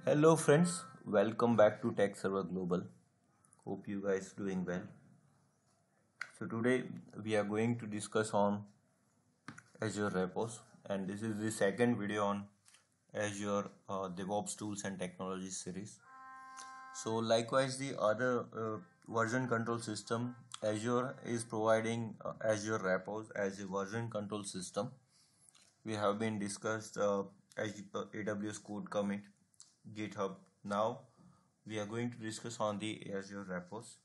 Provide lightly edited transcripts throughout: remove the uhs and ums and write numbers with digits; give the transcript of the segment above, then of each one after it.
Hello friends, welcome back to Tech Server Global. Hope you guys doing well. So today we are going to discuss on Azure Repos, and this is the second video on Azure DevOps tools and technologies series. So likewise the other version control system, Azure is providing Azure Repos as a version control system. We have been discussed AWS code commit, GitHub. Now we are going to discuss on the Azure Repos.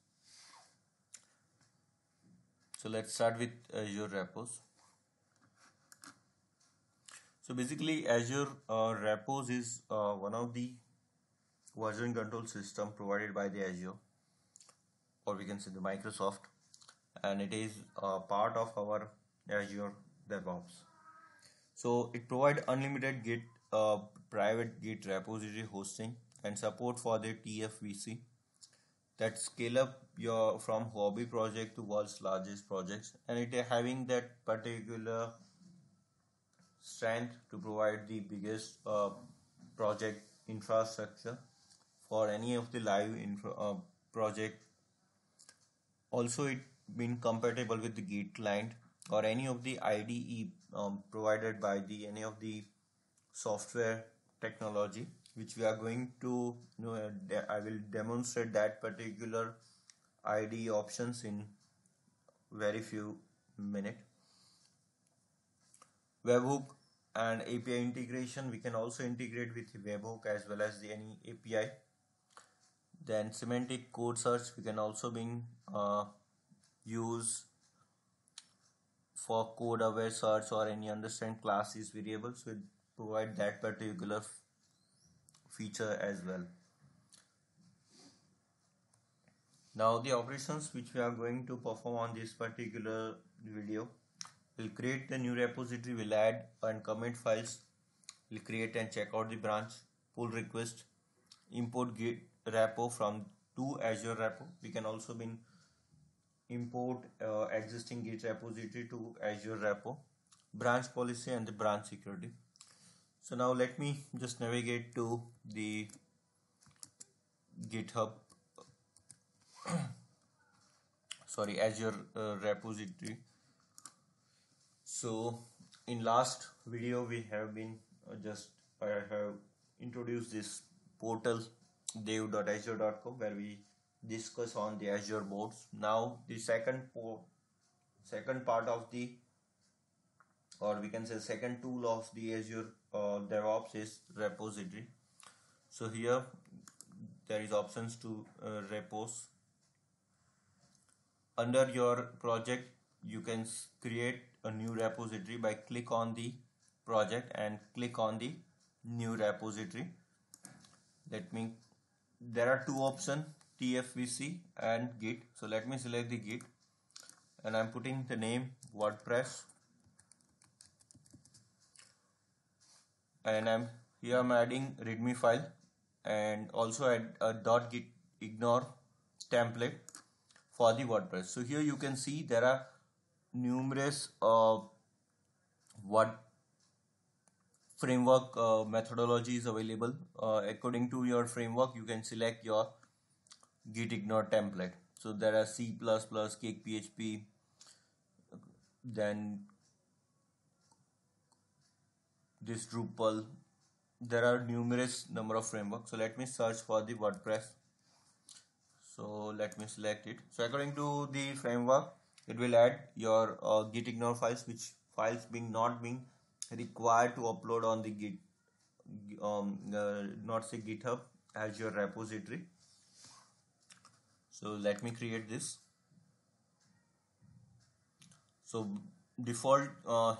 So let's start with Azure Repos. So basically Azure Repos is one of the version control system provided by the Azure, or we can say the Microsoft, and it is part of our Azure DevOps. So it provides unlimited Git private Git repository hosting and support for the TFVC that scale up your from hobby project to world's largest projects, and it is having that particular strength to provide the biggest project infrastructure for any of the live project. Also it been compatible with the Git client or any of the IDE provided by the any of the software technology, which we are going to I will demonstrate that particular IDE options in very few minutes. Webhook and API integration, we can also integrate with Webhook as well as the any API. Then semantic code search we can also being use for code aware search or any understand classes variables. We provide that particular feature as well. Now the operations which we are going to perform on this particular video: we'll create the new repository, we'll add and commit files, we'll create and check out the branch, pull request, import Git repo from to Azure repo. We can also be import existing Git repository to Azure repo, branch policy and the branch security. So now let me just navigate to the GitHub sorry Azure repository. So in last video we have been I have introduced this portal dev.azure.com where we discuss on the Azure boards. Now the second part of the, or we can say second tool of the Azure DevOps is repository. So here there is options to repos. Under your project you can create a new repository by click on the project and click on the new repository. There are two options, TFVC and Git. So let me select the Git and I'm putting the name WordPress, and I'm adding readme file and also add a .git ignore template for the WordPress. So here you can see there are numerous what framework methodologies available. According to your framework you can select your git ignore template. So there are C++, Cake PHP, then this Drupal. There are numerous number of frameworks. So let me search for the WordPress. So let me select it. So according to the framework it will add your git ignore files, which files not being required to upload on the git not say GitHub Azure repository. So let me create this. So default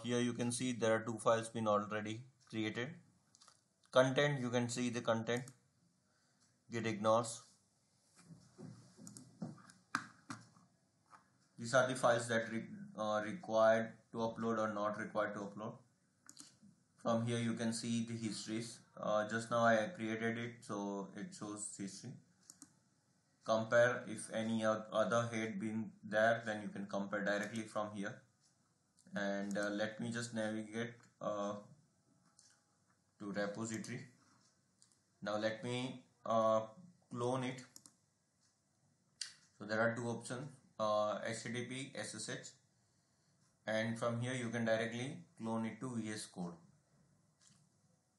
here you can see there are two files been already created. Content, you can see the content git ignores. These are the files that required to upload or not required to upload. From here you can see the histories. Just now I created it, so it shows history. Compare, if any other head been there, then you can compare directly from here. And let me just navigate to repository. Now let me clone it. So there are two options, HTTP, SSH, and from here you can directly clone it to VS Code.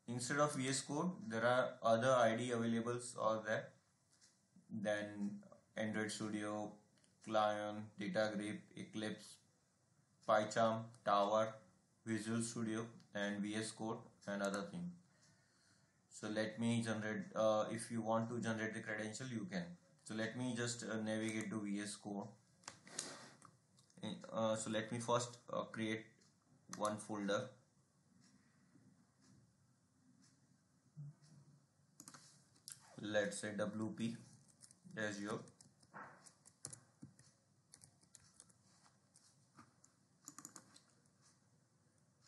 Instead of VS Code, there are other IDE available or there than Android Studio, Clion, DataGrip, Eclipse, PyCharm, Tower, Visual Studio, and VS Code and other thing. So let me generate, if you want to generate the credential, you can. So let me just navigate to VS Code. So let me first create one folder. Let's say WP Azure.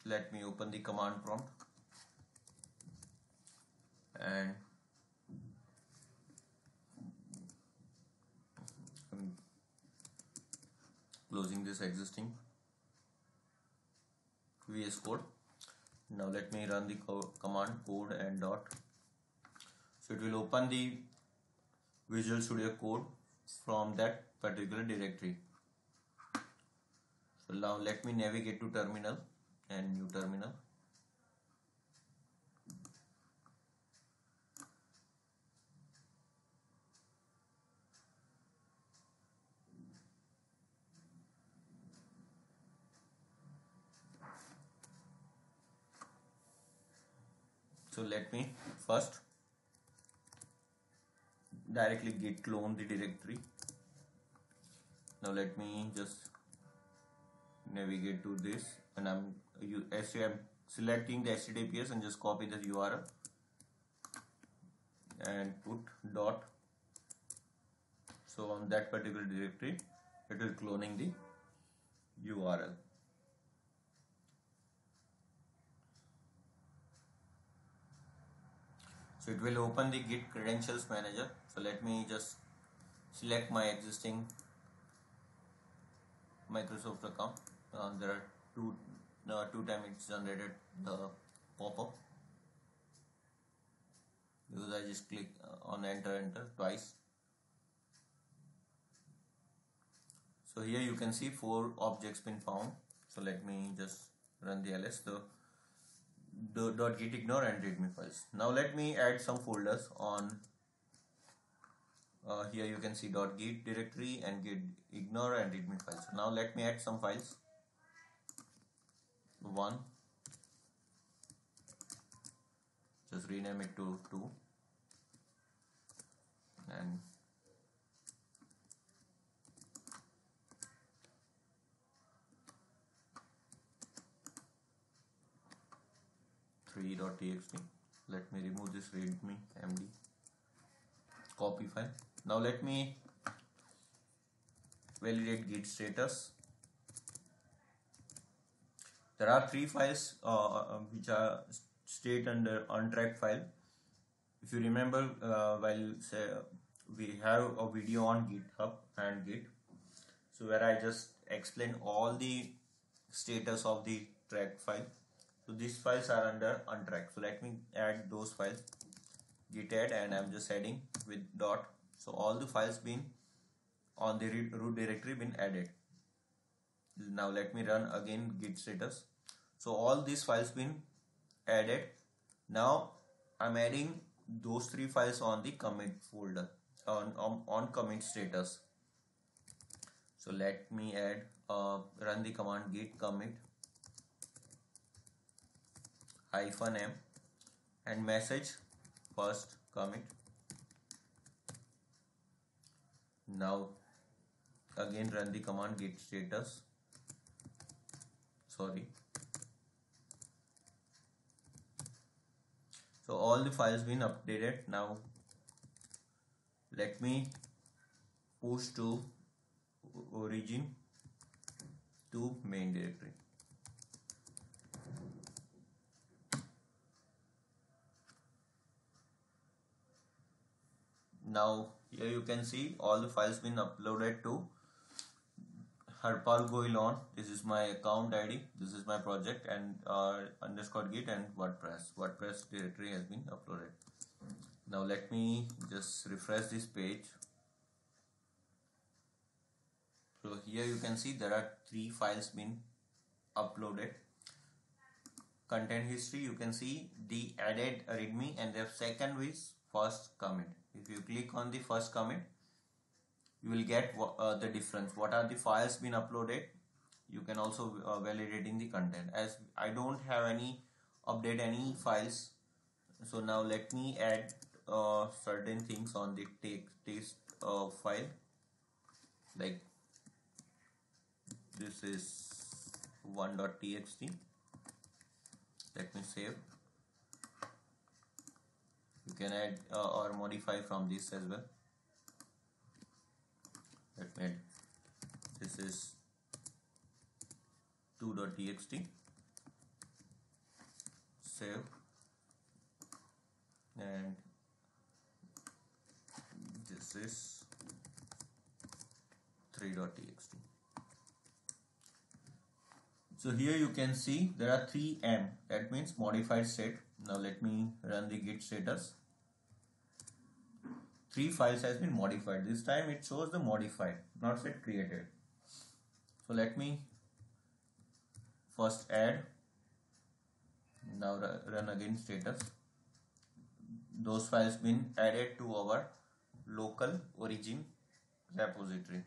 Let me open the command prompt and I'm closing this existing VS Code. Now let me run the command code and dot. So it will open the Visual Studio Code from that particular directory. So now let me navigate to terminal and new terminal. So let me first directly git clone the directory. Now let me just navigate to this, and I'm selecting the HTTPS and just copy the URL and put dot. So on that particular directory, it is cloning the URL. So it will open the Git credentials manager. So let me just select my existing Microsoft account. There are two times it's generated the pop-up because I just click on enter twice. So here you can see 4 objects been found. So let me just run the ls. The .git ignore and readme files. Now let me add some folders on. Here you can see .git directory and git ignore and readme files. So now let me add some files. One, just rename it to 2, and 3.txt. Let me remove this readme md copy file. Now let me validate git status. There are 3 files which are state under untracked file. If you remember, while we have a video on GitHub and Git, so where I just explain all the status of the tracked file. So these files are under untracked. So let me add those files, git add, and I'm just adding with dot. So all the files been on the root directory been added. Now let me run again git status. So all these files been added. Now I'm adding those 3 files on the commit folder on commit status. So let me add run the command git commit -m and message first commit. Now again run the command git status. Sorry. So all the files been updated. Now let me push to origin to main directory. Now here you can see all the files been uploaded to Harpal Goilon. This is my account ID, this is my project, and _git and WordPress directory has been uploaded. Now let me just refresh this page. So here you can see there are 3 files been uploaded. Content history, you can see the added readme, and the second is first commit. If you click on the first commit, you will get the difference. What are the files been uploaded? You can also validating the content. As I don't have any update any files, so now let me add certain things on the text file. Like this is 1.txt. Let me save. You can add or modify from this as well. Let me add. This is 2.txt. Save. And this is 3.txt. So here you can see there are 3 M, that means modified state. Now let me run the git status. 3 files has been modified. This time it shows the modified, not set created. So let me first add. Now run again status. Those files been added to our local origin repository.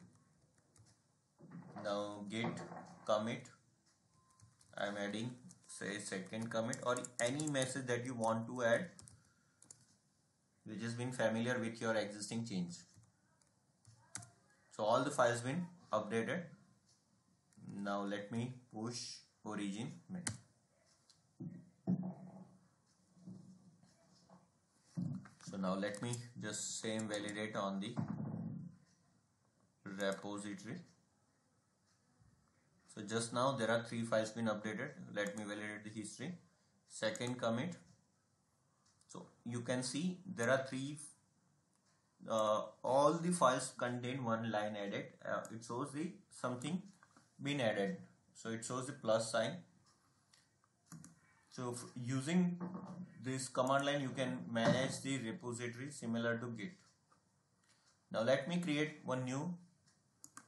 Now git commit. I am adding say second commit or any message that you want to add which has been familiar with your existing change. So all the files been updated. Now let me push origin main. So now let me just same validate on the repository. So just now there are 3 files been updated. Let me validate the history. Second commit. So you can see there are 3. All the files contain 1 line added. It shows the something been added. So it shows the plus sign. So using this command line you can manage the repository similar to Git. Now let me create one new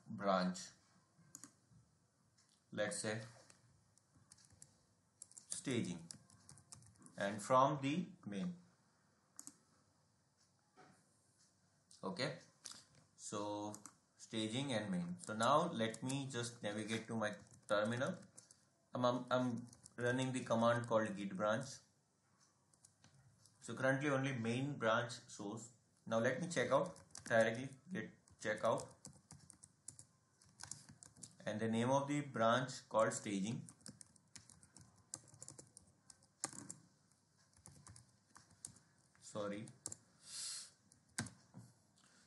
branch. Let's say staging, and from the main. Okay, so staging and main. So now let me just navigate to my terminal. I'm running the command called git branch. So currently only main branch shows. Now let me check out directly, git checkout, and the name of the branch called staging. Sorry.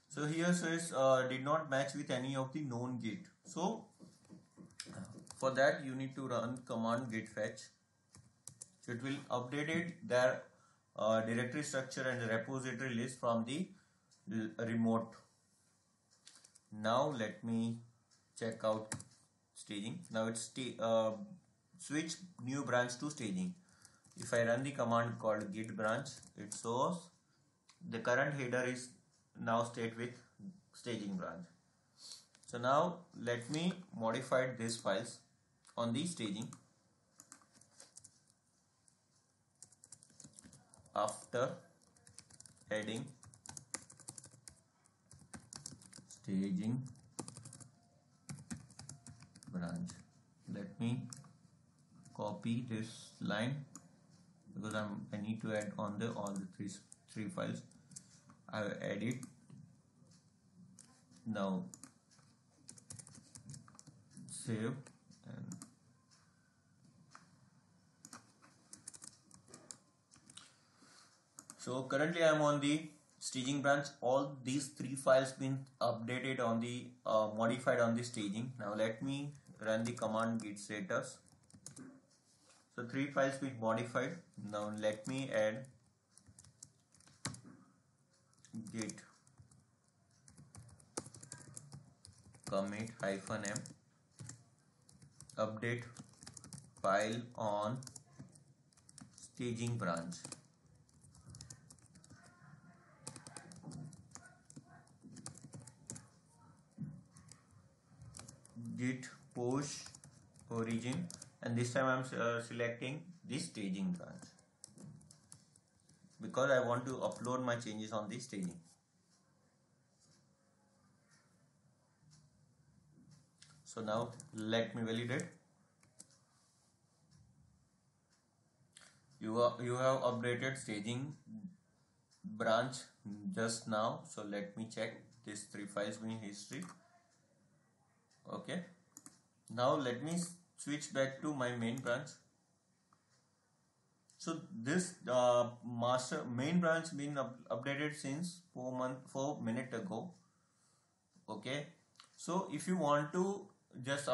So here says did not match with any of the known git. So for that you need to run command git fetch. So it will update their directory structure and the repository list from the remote. Now let me check out staging. Now it's switch new branch to staging. If I run the command called git branch, it shows the current header is now state with staging branch. So now let me modify these files on the staging. After adding staging branch, let me copy this line because I need to add on the all the three files. I will add it. Now save and so currently I am on the staging branch. All these 3 files been updated on the modified on the staging. Now let me run the command git status. So 3 files been modified. Now let me add git commit -m update file on staging branch. git push origin, and this time I'm selecting the staging branch because I want to upload my changes on the staging. So now let me validate. You have updated staging branch just now, so let me check these 3 files in history. Okay, now let me switch back to my main branch. So this master main branch been updated since 4 minutes ago. Okay, so if you want to just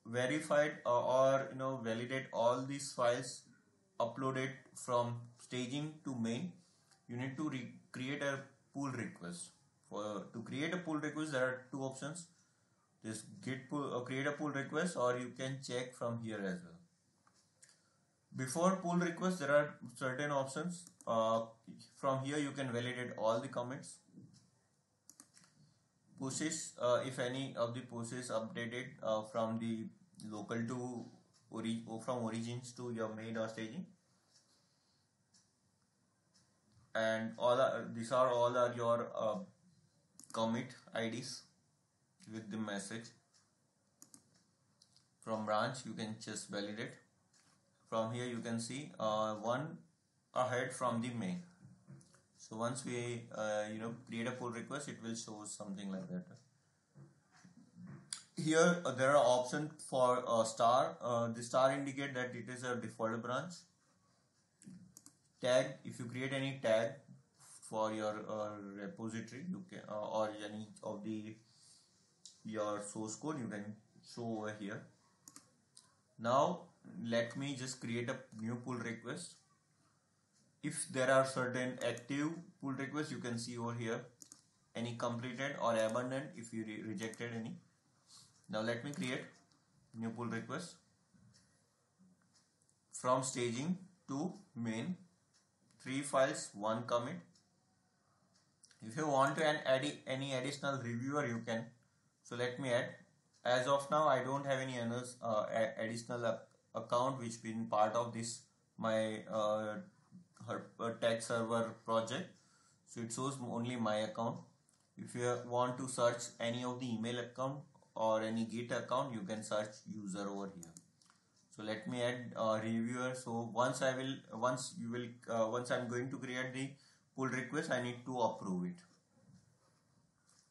verify or validate all these files uploaded from staging to main, you need to create a pull request. To create a pull request, there are 2 options. Just create a pull request, or you can check from here as well. Before pull request, there are certain options. From here you can validate all the commits. Pushes, if any of the pushes updated from the local to from origins to your main or staging, and these are all your commit IDs with the message. From branch you can just validate. From here you can see one ahead from the main. So once we create a pull request, it will show something like that. Here there are options for star. The star indicate that it is a default branch. Tag, if you create any tag for your repository, you can or any of your source code, you can show over here. Now let me just create a new pull request. If there are certain active pull requests, you can see over here any completed or abandoned if you rejected any. Now let me create new pull request from staging to main. 3 files, 1 commit. If you want to add any additional reviewer, you can. So let me add. As of now, I don't have any additional account which been part of this my tech server project. So it shows only my account. If you want to search any of the email account or any Git account, you can search user over here. So let me add reviewer. So once I'm going to create the pull request, I need to approve it.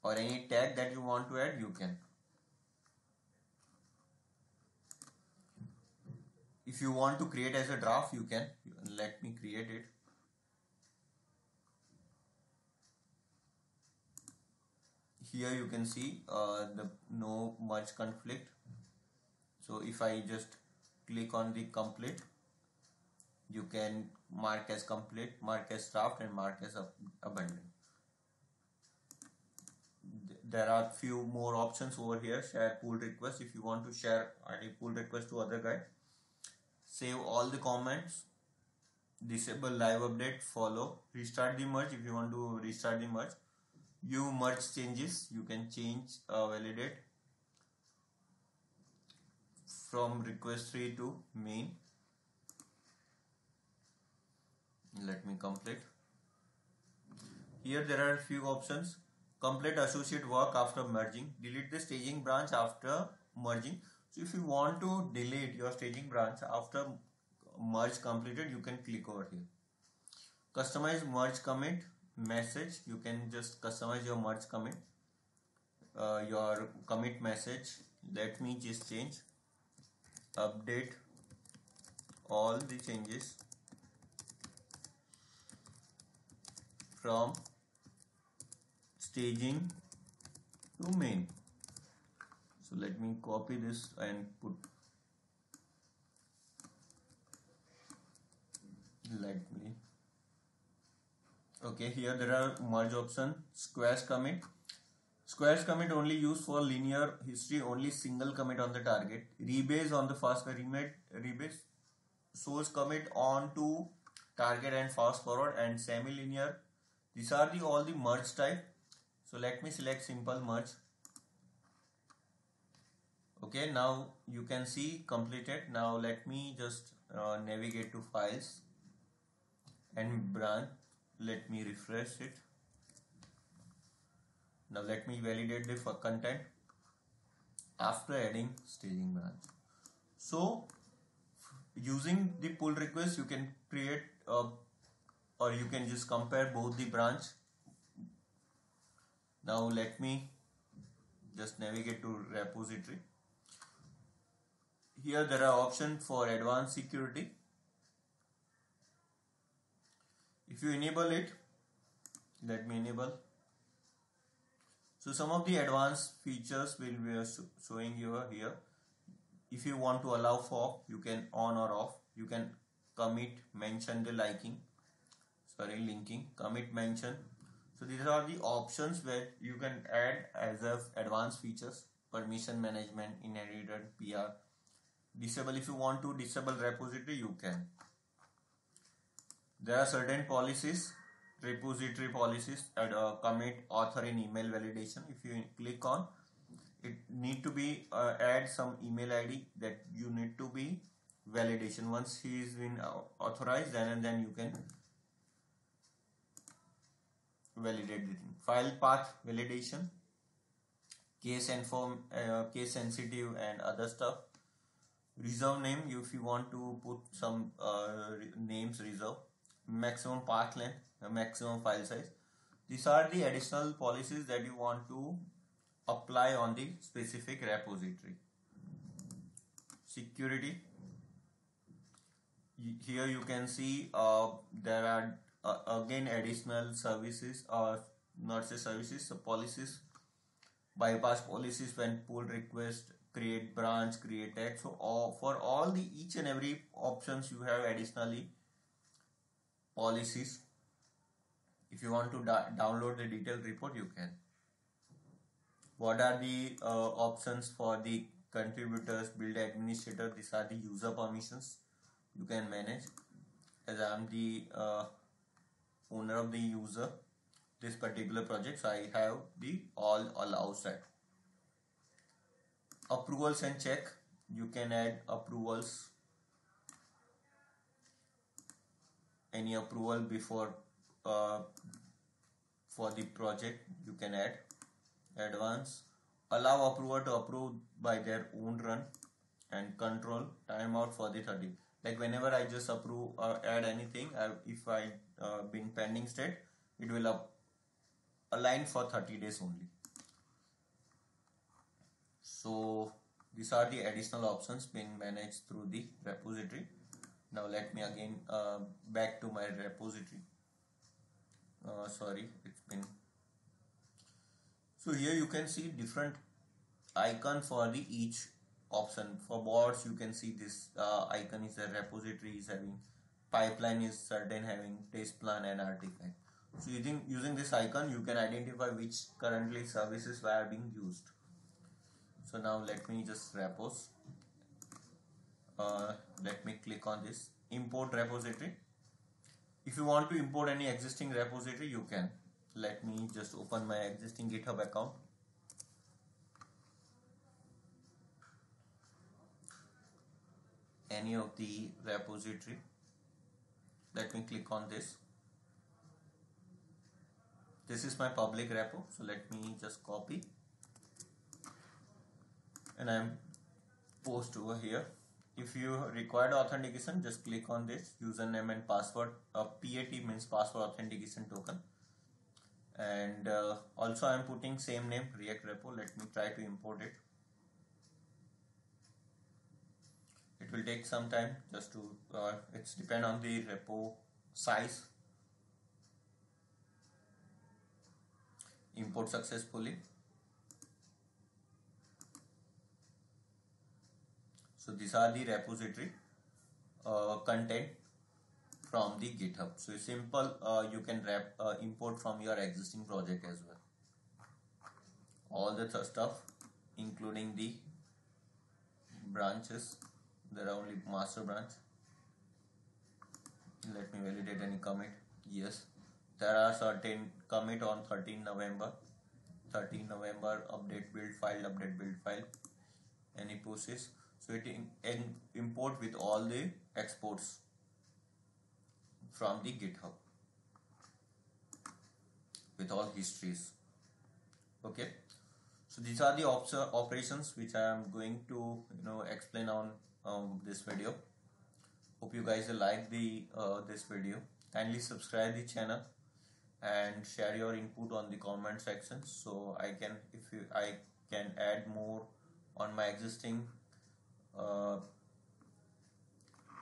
Or any tag that you want to add, you can. If you want to create as a draft, you can. Let me create it. Here you can see the no merge conflict. So if I just click on the complete, you can mark as complete, mark as draft, and mark as abandoned. There are few more options over here. Share pull request if you want to share any pull request to other guy. Save all the comments. Disable live update. Follow. Restart the merge if you want to restart the merge. View merge changes. You can change validate from request tree to main. Let me complete. Here there are a few options. Complete associate work after merging. Delete the staging branch after merging. So if you want to delete your staging branch after merge completed, you can click over here. Customize merge commit message. You can just customize your merge commit, your commit message. Let me just change. Update all the changes from staging to main. So let me copy this and put. Okay, here there are merge option. Squash commit. Squash commit only used for linear history, only single commit on the target. Rebase on the fast rebase. Source commit on to target and fast forward, and semi-linear. These are all the merge type. So let me select simple merge. Okay, now you can see completed. Now let me just navigate to files and branch. Let me refresh it. Now let me validate the content after adding staging branch. So using the pull request, you can create or you can just compare both the branch. Now let me just navigate to repository. Here there are options for advanced security. If you enable it, let me enable. So some of the advanced features will be showing you here. If you want to allow for, you can on or off. You can commit, mention the linking, commit, mention. So these are the options where you can add as of advanced features. Permission management, inherited, PR. Disable, if you want to disable repository, you can. There are certain policies, repository policies, commit, author in email validation. If you click on it, need to be add some email ID that you need to be validation. Once he is been authorized, then you can validate the thing. File path validation, case case sensitive and other stuff. Reserve name, if you want to put some names, reserve. Maximum path length, maximum file size. These are the additional policies that you want to apply on the specific repository. Security. Here you can see there are again additional services, or not say services, so policies. Bypass policies when pull request, create branch, create tag. So for all the each and every options you have additionally policies. If you want to download the detailed report, you can. What are the options for the contributors, build administrator? These are the user permissions you can manage. As I am the owner of the user, this particular project, so I have the all allow set. Approvals and check, you can add approvals, any approval before for the project you can add. Advance, allow approver to approve by their own run, and control timeout for the 30. Like whenever I just approve or add anything, if I been pending state, it will align for 30 days only. So these are the additional options being managed through the repository. Now let me again back to my repository. Sorry, it's been. So here you can see different icon for the each option. For boards, you can see this icon is a repository is having, pipeline is certain having test plan and artifact. So using this icon, you can identify which currently services are being used. So now let me just repos. Let me click on this import repository. If you want to import any existing repository, you can. Let me just open my existing GitHub account. Any of the repository. Let me click on this. This is my public repo. So let me just copy. And I'm post over here. If you require authentication, just click on this username and password. PAT means password authentication token. And also I'm putting same name, React repo. Let me try to import it. It will take some time just to it's depend on the repo size. Import successfully. So these are the repository content from the GitHub. So it's simple, you can import from your existing project as well. All the stuff, including the branches. There are only master branch. Let me validate any commit. Yes, there are certain commit on 13 November. 13 November update build file, update build file. any process. So it import with all the exports from the GitHub with all histories. Okay, so these are the operations which I am going to explain on this video. Hope you guys will like the this video. Kindly subscribe the channel and share your input on the comment section, so I can add more on my existing or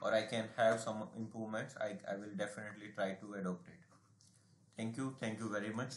I can have some improvements. I will definitely try to adopt it. Thank you very much.